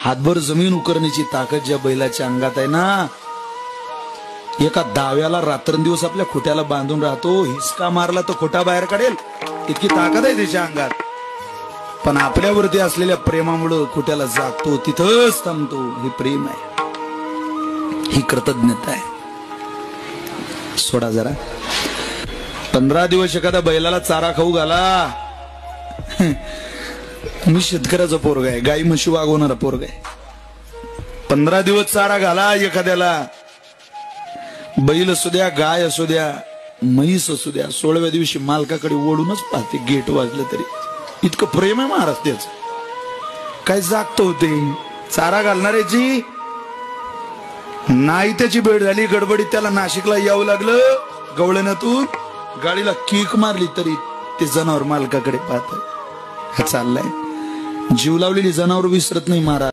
हातभर जमीन उकरण्याची ताकद ज्या बैलाच्या अंगात आहे ना, एका दाव्याला रात्रंदिवस आपल्या खोट्याला बांधून राहतो, हिसका मारला तर खोटा बाहेर काढेल इतकी ताकद आहे त्याच्या अंगात. पण आपल्यावरती असलेल्या प्रेमामुळे खोट्याला जागतो, तिथंच थांबतो. हे प्रेम आहे, ही कृतज्ञता आहे. सोडा जरा. 15 दिवस एखाद्या बैलाला चारा खाऊ घाला. मी शेतकऱ्याचा पोरगा आहे, गाई म्हशी वागवणारा पोरगा आहे. 15 दिवस चारा घाला एखाद्याला, बैल असू द्या, गाय असू द्या, म्हैस असू द्या, 16व्या दिवशी मालकाकडे ओढूनच पाहते, गेट वाजलं तरी. इतकं प्रेम आहे महाराज त्याच. काय जागत होते चारा घालणाऱ्याची. नाही त्याची भेट झाली, गडबडीत त्याला नाशिकला यावं लागलं, गवळण्यातून गाडीला किक मारली तरी ते जनावर मालकाकडे पाहत. चाललंय जीव लावलेली जनावर विसरत नाही महाराज.